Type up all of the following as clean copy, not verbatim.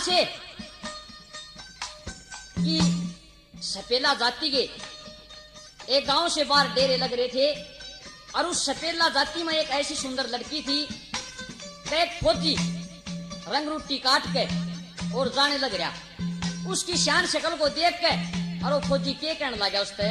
इतिहास है कि सपेला जाति के एक गांव से बाहर डेरे लग रहे थे और उस सपेला जाति में एक ऐसी सुंदर लड़की थी। एक फौजी रंग रोटी काट के और जाने लग रहा। उसकी शान शक्ल को देख के और वो फौजी के कहने लगा उससे,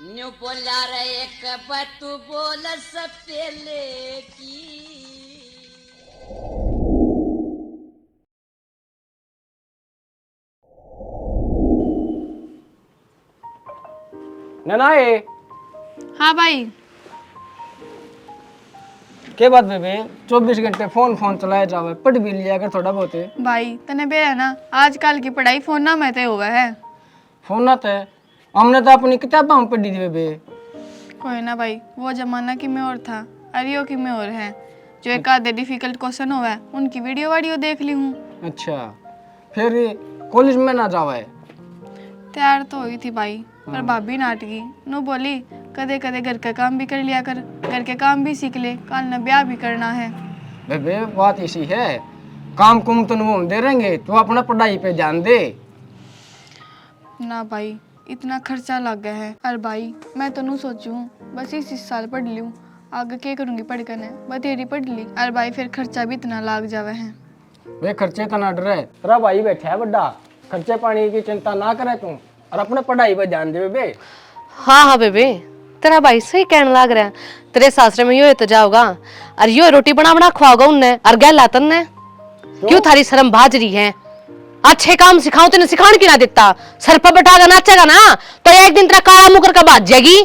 न्यू बोला रे एक तू बोल सपेले की। ननाए। हाँ भाई। के बात बेबे 24 घंटे फोन चलाया जावे, पढ़ भी लिया कर थोड़ा बहुत। भाई तने बे है ना, आजकल की पढ़ाई फोन ना में हुआ है। फोन ना थे, हमने तो अपनी किताबों में पढ़ी थी बेबे। कोई ना भाई, वो जमाना की में और था, अरियो की में और है। जो एक आधे डिफिकल्ट क्वेश्चन हुआ है उनकी वीडियो देख ली हूँ। अच्छा, फिर कॉलेज में ना जावा है? तैयार तो हुई थी भाई, पर भाभी नाटकी नो बोली कदे कदे घर का काम भी कर लिया कर, घर के काम भी सीख ले, कल न ब्याह भी करना है। बेबे बात इसी है, काम कुम तो हम दे रहेंगे, तू अपना पढ़ाई पे ध्यान दे। ना भाई इतना खर्चा लग गया है। और भाई मैं तो नहीं सोचूं बस इस साल पढ़ लूँ, आगे क्या करूँगी पढ़ कर, बतेरी पढ़ ली। और भाई फिर खर्चा भी इतना लाग जावे है। वे खर्चे तो ना डरे, तेरा भाई बैठा है बड़ा, खर्चे पानी की चिंता ना करे तू और अपने पढ़ाई पे ध्यान दे बेबे। हाँ बेबे, तेरा भाई सही कहने लग रहा है। तेरे सासरे में यो तो जाओगा और यो रोटी बना खुआओगा उनने और गैल लातन ने। क्यों थारी शर्म भाज रही है? अच्छे काम सिखाऊं तेने सिखाने की ना देता, सर पर बैठागा नाचेगा ना तो एक दिन तेरा काला मुकर का बाज जाएगी।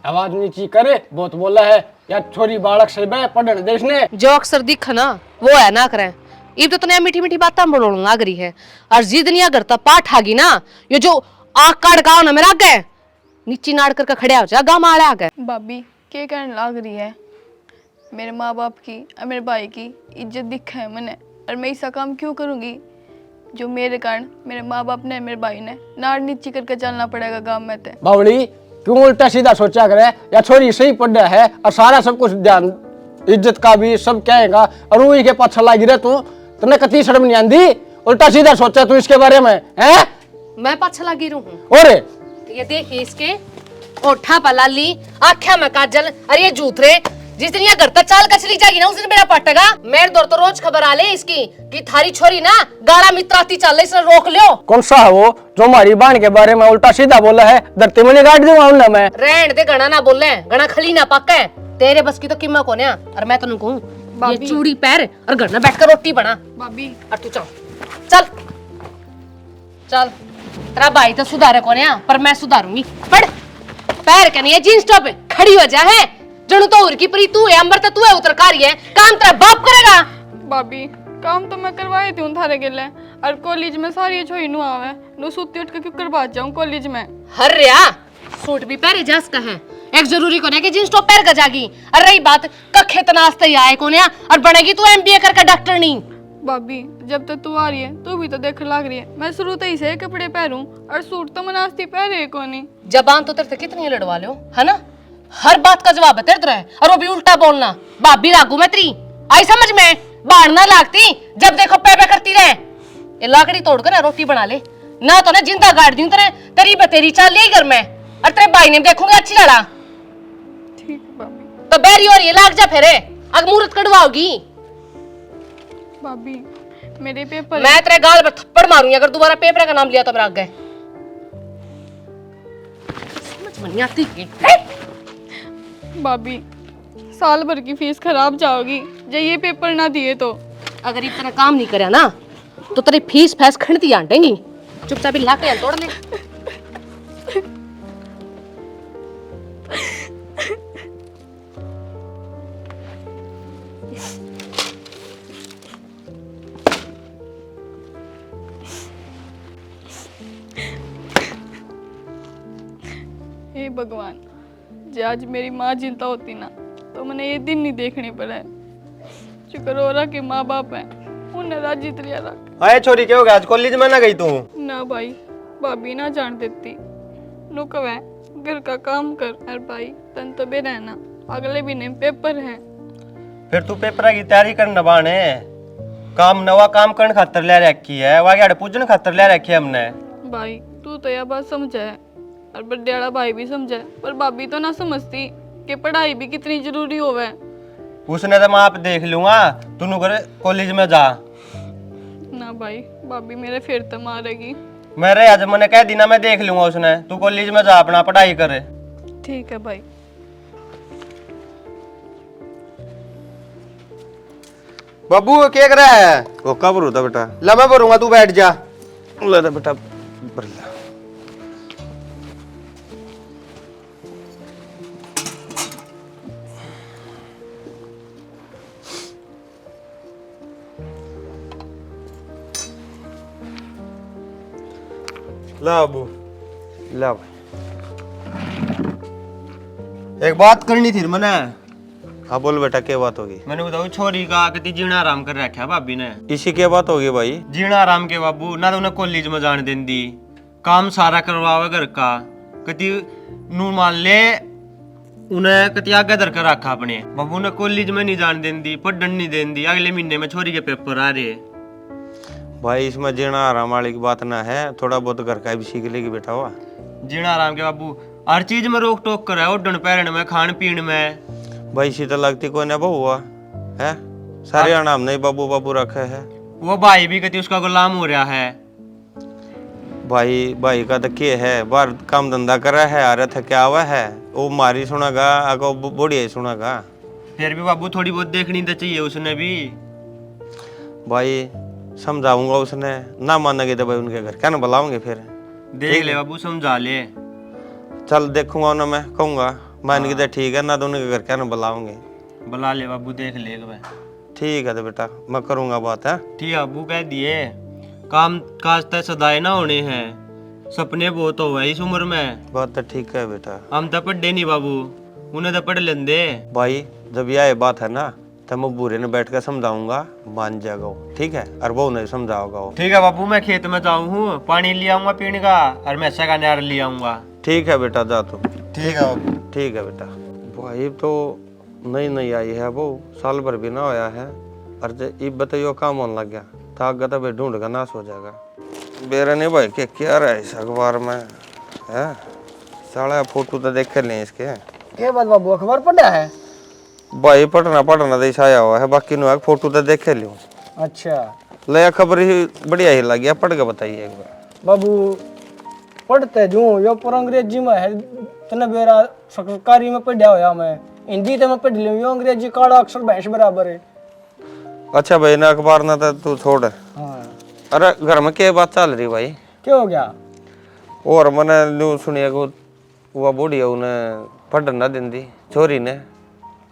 आवाज नीची करे, बहुत बोला है या छोरी बालक से बे पढ़ने देशने। जो अक्सर दिख ना वो है ना करे, इब तो तने मीठी मीठी बातें बोलने लग रही है और जिद नहीं अगर तो पाठ आगी ना, ये जो आग काट गाओ ना मेरा गए नीची नाड़ करके खड़े हो जा, गाँव आड़े आ गए। भाभी क्या कहने लग रही है? मेरे माँ बाप की और मेरे भाई की इज्जत दिखा है मैंने, और मैं ऐसा काम क्यों करूँगी जो मेरे कारण मेरे माँ बाप ने मेरे भाई ने नाड़ नीची करके चलना पड़ेगा गाँव में। ते बावली क्यों उल्टा सीधा सोचा करे, या छोरी सही पढ़ा है और सारा सब कुछ ध्यान इज्जत का भी सब कहेगा और वही के पाछा लगी रहे तू, तने कती शर्म नहीं आंदी? उल्टा सीधा सोचा तू इसके बारे में है? मैं पाछा लगी रहूं? और ये देखिए इसके ओठा पर लाली, आँखें में काजल, अरे ये जूथरे जिस दिन ये घर तक चाल कर चली जाएगी ना उस दिन मेरा पटेगा। मेरे दौर तो रोज खबर आ ले इसकी कि थारी छोरी ना गाड़ा मित्राती चल रही, इसे रोक लियो। कौन सा है वो जो हमारी बहन के बारे में उल्टा सीधा बोला है? धरती में गाड़ दूंगा मैं। रहन दे, गणा ना बोले, गणा खली ना पके, तेरे बस की तो कीमत कोने। और मैं तनु कहूं ये चूड़ी पैर और घर में बैठकर रोटी बना। भाभी और तू चल चल चल, तेरा भाई तो सुधारे कोने पर मैं सुधारूंगी। पढ़ पैर के नहीं है जींस टॉप खड़ी हो जा है, जणु तो उर की परी तू है, अंबर तो तू है, उतरकारी है, काम तेरा बाप करेगा। भाभी काम तो मैं करवाई थी उन थारे गेले, और कॉलेज में सारी छोई नु आवे नु सुत्ती उठ के क्यों करवा जाऊं कॉलेज में? हर रिया सूट भी पहरे जास का है, एक जरूरी कोने कि जींस टॉप पहन कर जागी। और रही बात कखे तनास्ते आए कोने और बनेगी तू एमबीए करके डॉक्टर नहीं। भाभी जब तक तू आ रही है तू भी तो देख लग रही है, मैं शुरू से ही से कपड़े पहनूं और सूट तो मनास्ती पहने कोनी। जबान तो तेरे से कितनी लड़वा लो है ना, हर बात का जवाब है तेरे तरह, और वो भी उल्टा बोलना। भाभी लागू मैं तेरी आई समझ में, बाढ़ ना लागती जब देखो पे करती रहे। ये लाकड़ी तोड़ कर ना रोटी बना ले ना, तो ना जिंदा गाड़ दूं तेरे, तेरी बतेरी चाल ले घर में, और तेरे भाई ने देखूंगा अच्छी लड़ा। ठीक है भाभी। तो बैरी और ये लाग जा फेरे, अग मुहूर्त कड़वाओगी। भाभी मेरे पेपर मैं तेरे गाल पर थप्पड़ मारूंगी अगर दोबारा पेपर का नाम लिया तो मेरा आगे। समझ में नहीं आती है। भाभी साल भर की फीस खराब जाओगी जब ये पेपर ना दिए तो। अगर इतना काम नहीं करे ना तो तेरी फीस फैस खंडती आंटेंगी, चुपचाप लाके तोड़ ले। हे भगवान, जो आज मेरी माँ जिंदा होती ना तो मैंने ये दिन नहीं देखने पड़ा है। शुक्र हो रहा कि माँ बाप है, उन्हें राजी तरिया रख। आए छोरी क्या हो गया, आज कॉलेज में ना गई तू? ना भाई भाभी ना जान देती, नो कवे घर का काम कर। अरे भाई तन तो बे रहना, अगले महीने पेपर है। फिर तू पेपर की तैयारी करना बाने। काम नवा काम करने खातर ले रखी है, वागे आड़े पूजन खातर ले रखी है हमने। भाई तू तो यह बात समझा है और बड़े वाला भाई भी समझा है, पर भाभी तो ना समझती कि पढ़ाई भी कितनी जरूरी होवे। उसने तो मैं आप देख लूंगा, तू कर कॉलेज में जा। ना भाई भाभी मेरे फिर तो मारेगी। मेरे आज मैंने कह दी ना, मैं देख लूंगा उसने। तू कॉलेज में जा, अपना पढ़ाई करे। ठीक है भाई। बाबू क्या कर रहा है? वो कब रोता बेटा? ला मैं भरूंगा, तू बैठ जा। ले दे बेटा भर ले। ला बाबू, ला भाई। एक बात करनी थी मैंने। हाँ बोल बेटा, क्या बात होगी? मैंने बताऊ छोरी का कति जीना आराम कर रखा भाभी ने। इसी क्या बात होगी भाई? जीना आराम के बाबू, ना तो उन्हें कॉलेज में जाने दें दी, काम सारा करवावे घर का, कति नू मान ले उन्हें कति आगे धर कर रखा अपने। बाबू ने कॉलेज में नहीं जाने दें दी, पढ़ने नहीं दें दी। अगले महीने में छोरी के पेपर आ रहे। भाई इसमें जीना आराम वाली की बात ना है, थोड़ा बहुत घर का भी सीख लेगी बेटा। हुआ जीना आराम के बाबू, हर चीज में रोक टोक कर है, उड़न पैरन में, खान पीन में। भाई इसी तो लगती कोई ना बहु हुआ है, सारे नाम नहीं बाबू बाबू रखे है। वो भाई भी कति उसका गुलाम हो रहा है। भाई भाई का तो क्या है, बाहर काम धंधा कर रहा है, आ रहा था क्या हुआ है, वो मारी सुनागा आगो बढ़िया ही सुनागा। फिर भी बाबू थोड़ी बहुत देखनी तो चाहिए उसने भी। भाई समझाऊंगा, उसने ना मानेगी तो भाई उनके घर क्या ना बुलाओगे फिर। देख ले बाबू, समझा ले। चल देखूंगा ना, मैं कहूंगा मान की तो ठीक है, ना तो उनके घर क्या ना बुलाओगे। बुला ले बाबू, देख ले एक बार। ठीक है तो बेटा मैं करूंगा बात है। ठीक है बाबू, कह दिए काम काज तय सदाए ना होने हैं, सपने बहुत हो गए इस उम्र में। बात तो ठीक है बेटा। हम तो पढ़े नहीं बाबू, उन्हें तो पढ़ लेंदे। भाई जब यह बात है ना, तो मैं बूढ़े ने बैठ कर समझाऊंगा, मान जाएगा वो, ठीक है, और वो नहीं समझाओगा वो। ठीक है बाबू, मैं खेत में जाऊँ हूँ, पानी ले आऊंगा पीने का, और मैसा का नार ले आऊंगा। ठीक है बेटा जा तू। ठीक है बाबू। ठीक है बेटा। भाई तो नई नई आई है वो, साल भर भी ना होया है, और ये बताइयो काम होने लग गया तो आगे तो भाई ढूंढ का नाश हो जाएगा। बेरा नहीं भाई क्या रहा है इस अखबार में है, साला फोटो तो देख लें इसके। क्या बात बाबू, अखबार पढ़ा है? भाई पढ़ना तो आया हुआ है, बाकी नो फोटो तो देखे लियो। अच्छा ले खबर ही बढ़िया ही लग गया, पढ़ के बताइए एक बार। बाबू पढ़ते जो यो पर अंग्रेजी में है, तने बेरा सरकारी में पढ़ा होया, मैं हिंदी तो मैं पढ़ लियो, यो अंग्रेजी काला अक्षर भैंस बराबर है। अच्छा भाई ना अखबार ना तो तू छोड़। हाँ अरे घर में क्या बात चल रही भाई? क्या हो गया? और मैंने न्यू सुनिए को वो बूढ़ी उन्हें पढ़ ना देंदी छोरी ने।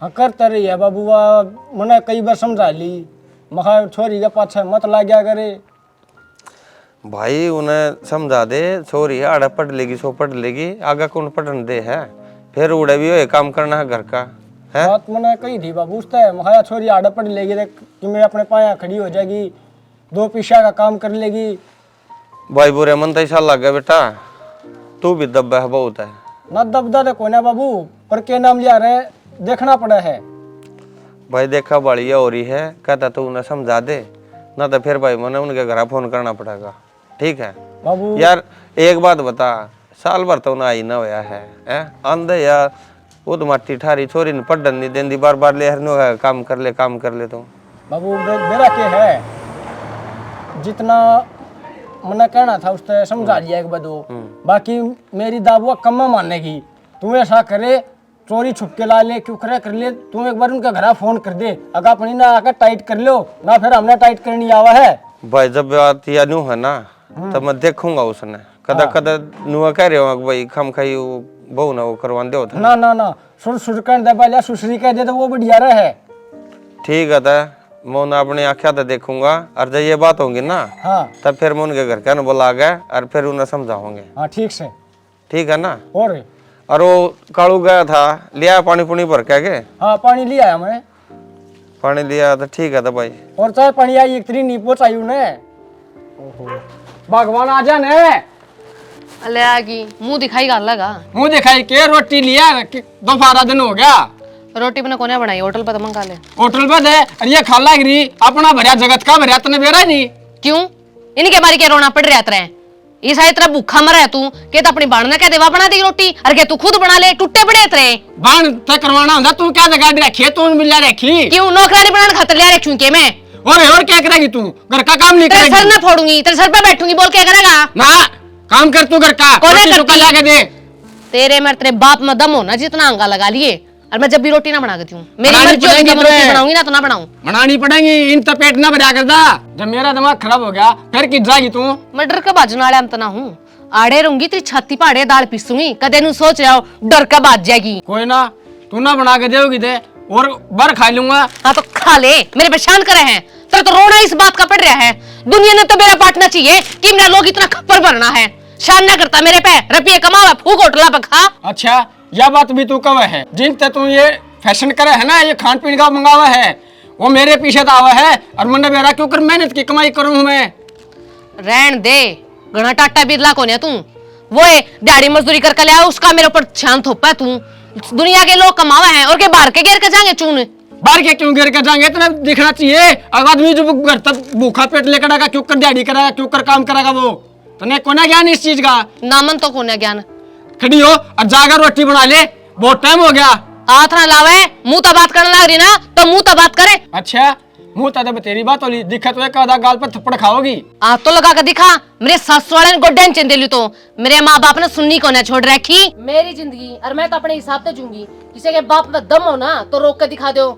हाँ करते रही है बाबू, वा मैंने कई बार समझा ली, मखा छोरी के पाछे मत ला गया करे। भाई उन्हें समझा दे, छोरी आड़ा पढ़ लेगी सो पढ़ लेगी, आगे कौन पढ़ने दे है, फिर उड़े भी हो काम करना है घर का है। बात मैंने कही थी बाबू, उससे मखा छोरी आड़ा पढ़ लेगी कि मैं अपने पाया खड़ी हो जाएगी, दो पीछा का काम कर लेगी। भाई बुरे मन तो ऐसा लग गया बेटा, तू भी दबा है बहुत है ना। दबदा तो कोई ना बाबू, पर के नाम लिया रहे देखना पड़ा है। भाई देखा बढ़िया हो रही है, कहता तू उन्हें समझा दे, ना तो फिर भाई मैंने उनके घर फोन करना पड़ेगा, ठीक है बाबू? यार एक बात बता, साल भर तो ना ही ना होया है आंधे यार, वो तो माटी ठारी छोरी ने पढ़न नहीं देंदी, बार बार ले हर काम कर ले तो। बाबू मेरा क्या है, जितना मैंने कहना था उससे समझा लिया एक बदो, बाकी मेरी दाबुआ कम मानेगी। तू ऐसा करे, चोरी छुप के ला ले, क्यों करे कर ले, तू एक बार उनके घर फोन कर दे, अगर अपनी ना आकर टाइट कर लो ना, फिर हमने टाइट करनी आवा है। भाई जब बात या न्यू है ना, तब मैं देखूंगा उसने कदा कदा नुआ कह रहे हो भाई खम खाई बहु ना वो करवा दे होता। ना ना ना, सुर कर दे पहले, सुसरी कह दे तो वो बढ़िया रहे। ठीक है था, मैं उन्हें अपनी आँखें तो देखूंगा, और जब ये बात होगी ना, हाँ तब फिर मैं उनके घर क्या बुला गए और फिर उन्हें समझाओगे। हाँ ठीक से। ठीक है ना? और वो कालू गया था, लिया पानी पुनी भर के आगे? हाँ पानी लिया है मैंने। पानी लिया तो ठीक है था भाई। और चाहे पानी आई, एक तरी नींबू चाहिए उन्हें। भगवान आ जाने। ले आगी मुंह दिखाई गाल लगा। मुंह दिखाई के रोटी लिया कि दोपहर दिन हो गया। रोटी मैंने कोने बनाई, होटल पर तो मंगा ले। होटल पे दे और ये खाला गिरी अपना भरिया जगत का भरिया तने बेरा नहीं। क्यों इनके बारे के रोना पड़ रहा तेरे? इस आई तरह भूखा मरा है तू के तो अपनी बाण ने कह देवा बना दी रोटी और के तू खुद बना ले, टूटे पड़े तेरे। बाण ते करवाना ਹੁੰਦਾ तू क्या जगह रखी तू मिल रखी? क्यों नौकरानी बनाने खातर लिया रखूं के मैं? और क्या करेगी तू? घर का काम नहीं तेरे करेगी? सर ना फोड़ूंगी, तेरे सर पे बैठूंगी, बोल क्या करेगा? ना काम कर तू घर का, कोने रोटी करती? ला के दे। तेरे मेरे तेरे बाप में दम होना जितना अंगा लगा लिए और मैं जब भी रोटी ना बना देती हूँ। मेरी बनानी मर्जी होगी, पड़ेगी जब रोटी तुम्हें। बनाऊंगी ना तो ना बनाऊं। बनानी पड़ेगी, इन तो पेट ना भरा करदा। जब मेरा दिमाग खराब हो गया फिर की जाएगी तू? मैं डर के बाजने वाले अंत ना हूँ। आड़े रहूंगी तेरी छाती पाड़े दाल पीसूंगी, कदे नु सोच रहा हो डर के बाज जाएगी। कोई ना, तू ना बना के देगी दे और बर खा लूंगा। हाँ तो खा ले, मेरे परेशान करे हैं। तेरा तो रोना इस बात का पड़ रहा है। दुनिया ने तो मेरा बांटना चाहिए कि मेरा लोग इतना खप्पर भरना है। शान ना करता मेरे पे, रुपये कमावा फूक होटला पे खा। अच्छा यह बात भी तू कव है? जिन ते तू ये फैशन करे है ना, ये खान पीन का मंगावा है, वो मेरे पीछे तो आवा है और मन मेरा क्यों कर मेहनत की कमाई करूं मैं? रहन दे, घना टाटा बिरला कौन है तू? वो है दिहाड़ी मजदूरी करके ले आया, उसका मेरे ऊपर ध्यान थोपा तू। दुनिया के लोग कमावा है और के बाहर के घेर के जाएंगे चून। बाहर के क्यों गिर के जाएंगे? इतना दिखना चाहिए। अब आदमी जो घर तक भूखा पेट लेकर आएगा क्यों कर दिहाड़ी कराएगा, क्यों कर काम कराएगा? वो तने कोना ज्ञान इस चीज का? नामन तो कौन है ज्ञान? खड़ी हो और जाकर रोटी बना ले, बहुत टाइम हो गया। हाथ ना लावे, मुंह तो बात करने लग रही ना तो मुंह तो बात करे। अच्छा मुंह तो तेरी बात होली, दिक्कत तो एक आधा गाल पर थप्पड़ खाओगी। आ तो लगा कर दिखा, मेरे सास वाले ने गोड्डे ने चंदेली तो मेरे माँ बाप ने सुननी को ना छोड़ रखी। मेरी जिंदगी और मैं तो अपने हिसाब से जूंगी। किसी के बाप में दम हो ना तो रोक कर दिखा दो।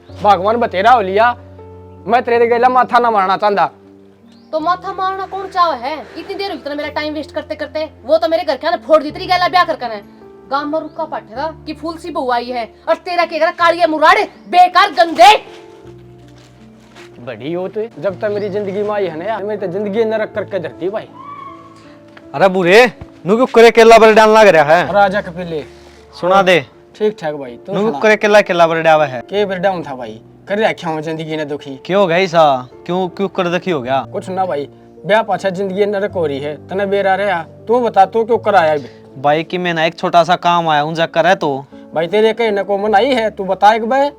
भगवान बतेरा हो लिया, मैं तेरे गैला माथा ना मारना चाहता। तो माथा मारना कौन चाह है? इतनी देर हुई इतना मेरा टाइम वेस्ट करते करते। वो तो मेरे घर के ने फोड़ दी तेरी गैला ब्याह कर है। गांव में रुका पाठेगा कि फूल सी बहू आई है और तेरा के कालिया मुराड़े बेकार गंदे। बड़ी हो तो जब तक मेरी जिंदगी में आई है ना, मेरी तो जिंदगी नरक करके धरती भाई। अरे बुरे नुकु करे केला बर डाल लग रहा है। राजा कपिले सुना दे ठीक ठाक भाई। तो नुकु करे केला बर डावा है। के बेर डाउन था भाई, कर रखा हूं जिंदगी ने दुखी। क्यों गई सा? क्यों क्यों कर दुखी हो गया? कुछ ना भाई, ब्याह पाछा जिंदगी नरक हो रही है, तने बेरा रहा। तू बता तू क्यों कराया? भाई कि मैं ना एक छोटा सा काम आया उनसे करे तो भाई तेरे कहीं न को मन आई है, तू बता एक बार।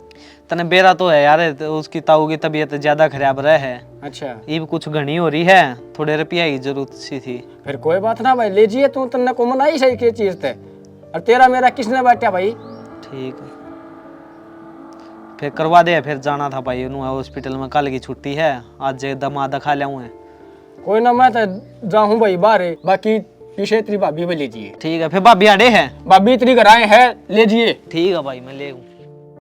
तने बेरा तो है यार, तो उसकी ताऊ की तबीयत ज्यादा खराब रहे है। अच्छा ईब कुछ घनी हो रही है, थोड़े रुपया की जरूरत सी थी। फिर कोई बात ना भाई, ले जिए तू, तन्ने को मन आई सही की चीज थे। और तेरा मेरा किसने बांटा भाई? ठीक है फिर करवा दे। फिर जाना था भाई हॉस्पिटल में, कल की छुट्टी है, आज दमा दिखा लिया। कोई ना, मैं तो जाऊं भाई बाहर, बाकी पीछे तेरी भाभी में लीजिए। ठीक है फिर भाभी आड़े है? भाभी तेरी घर आए हैं, ले जिए। ठीक है भाई मैं ले आऊं।